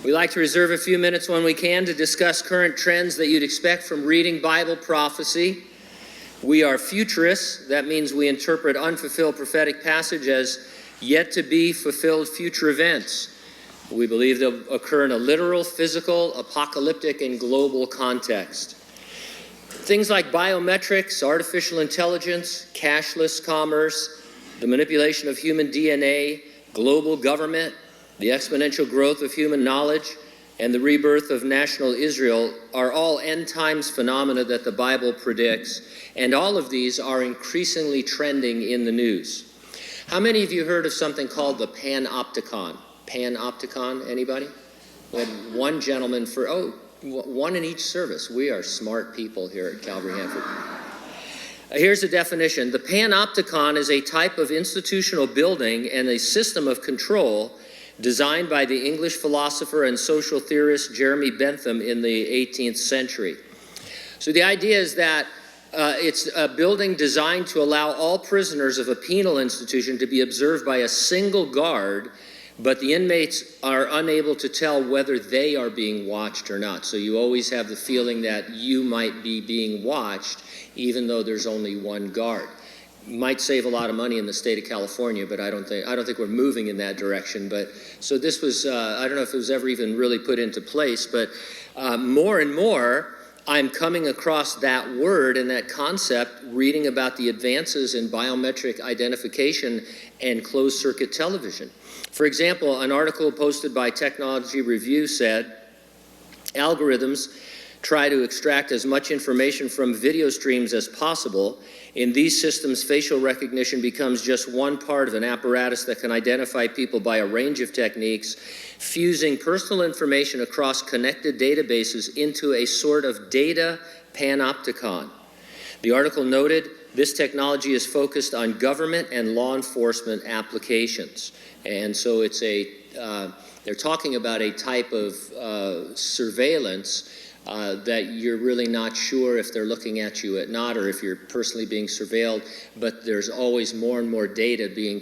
We like to reserve a few minutes when we can to discuss current trends that you'd expect from reading Bible prophecy. We are futurists. That means we interpret unfulfilled prophetic passage as yet to be fulfilled future events. We believe they'll occur in a literal, physical, apocalyptic, and global context. Things like biometrics, artificial intelligence, cashless commerce, the manipulation of human DNA, global government, the exponential growth of human knowledge, and the rebirth of national Israel are all end times phenomena that the Bible predicts, and all of these are increasingly trending in the news. How many of you heard of something called the Panopticon? Panopticon, anybody? We had one gentleman one in each service. We are smart people here at Calvary Hanford. Here's a definition. The Panopticon is a type of institutional building and a system of control designed by the English philosopher and social theorist Jeremy Bentham in the 18th century. So the idea is that it's a building designed to allow all prisoners of a penal institution to be observed by a single guard, but the inmates are unable to tell whether they are being watched or not. So you always have the feeling that you might be being watched, even though there's only one guard. Might save a lot of money in the state of California, but I don't think we're moving in that direction. But so this was, I don't know if it was ever even really put into place, but more and more, I'm coming across that word and that concept reading about the advances in biometric identification and closed-circuit television. For example, an article posted by Technology Review said, algorithms try to extract as much information from video streams as possible. In these systems, facial recognition becomes just one part of an apparatus that can identify people by a range of techniques, fusing personal information across connected databases into a sort of data panopticon. The article noted this technology is focused on government and law enforcement applications. And so it's they're talking about a type of surveillance that you're really not sure if they're looking at you or not, or if you're personally being surveilled, but there's always more and more data being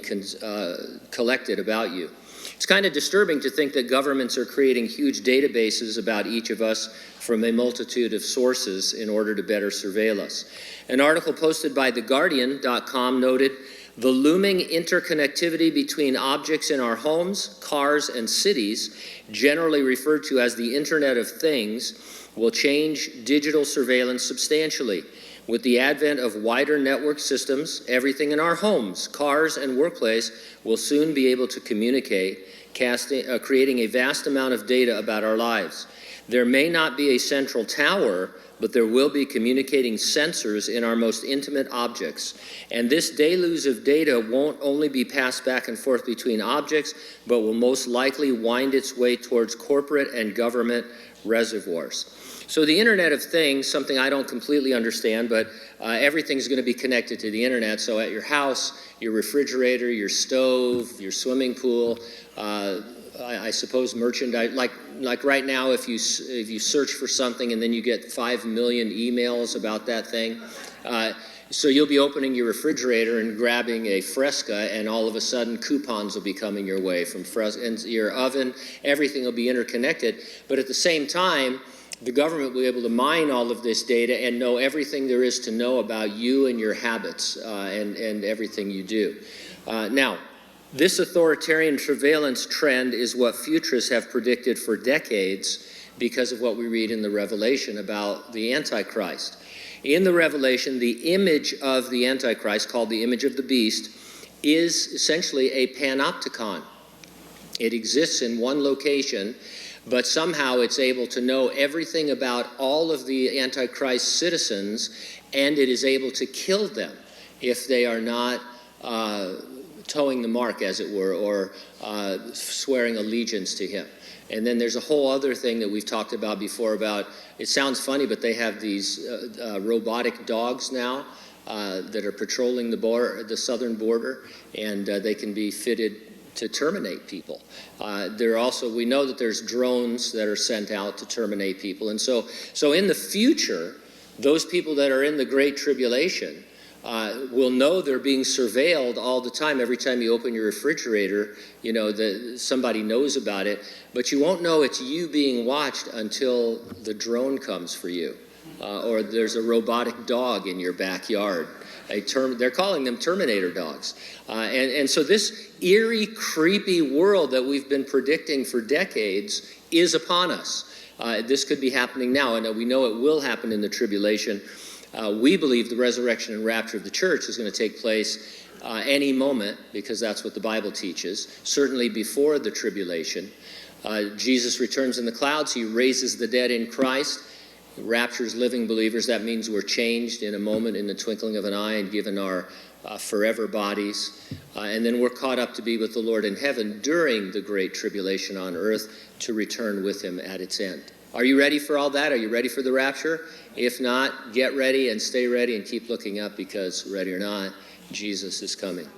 collected about you. It's kind of disturbing to think that governments are creating huge databases about each of us from a multitude of sources in order to better surveil us. An article posted by TheGuardian.com noted, the looming interconnectivity between objects in our homes, cars, and cities, generally referred to as the Internet of Things, will change digital surveillance substantially. With the advent of wider network systems, everything in our homes, cars, and workplace will soon be able to communicate, creating a vast amount of data about our lives. There may not be a central tower, but there will be communicating sensors in our most intimate objects. And this deluge of data won't only be passed back and forth between objects, but will most likely wind its way towards corporate and government reservoirs. So the Internet of Things, something I don't completely understand, but everything's going to be connected to the Internet. So at your house, your refrigerator, your stove, your swimming pool, I suppose merchandise, like right now, if you search for something and then you get 5 million emails about that thing, so you'll be opening your refrigerator and grabbing a Fresca, and all of a sudden coupons will be coming your way from Fresca, and your oven, everything will be interconnected. But at the same time, the government will be able to mine all of this data and know everything there is to know about you and your habits and everything you do. Now, this authoritarian surveillance trend is what futurists have predicted for decades because of what we read in the Revelation about the Antichrist. In the Revelation, the image of the Antichrist, called the image of the beast, is essentially a panopticon. It exists in one location, but somehow it's able to know everything about all of the Antichrist citizens, and it is able to kill them if they are not towing the mark, as it were, or swearing allegiance to him. And then there's a whole other thing that we've talked about before about, it sounds funny, but they have these robotic dogs now that are patrolling the southern border, and they can be fitted to terminate people. We know that there's drones that are sent out to terminate people. And so in the future, those people that are in the Great Tribulation will know they're being surveilled all the time. Every time you open your refrigerator, you know that somebody knows about it, but you won't know it's you being watched until the drone comes for you, or there's a robotic dog in your backyard. They're calling them Terminator dogs. And so this eerie, creepy world that we've been predicting for decades is upon us. This could be happening now, and we know it will happen in the tribulation. We believe the resurrection and rapture of the church is going to take place any moment, because that's what the Bible teaches, certainly before the tribulation. Jesus returns in the clouds. He raises the dead in Christ, raptures living believers. That means we're changed in a moment, in the twinkling of an eye, and given our forever bodies. And then we're caught up to be with the Lord in heaven during the great tribulation on earth, to return with him at its end. Are you ready for all that? Are you ready for the rapture? If not, get ready and stay ready and keep looking up, because ready or not, Jesus is coming.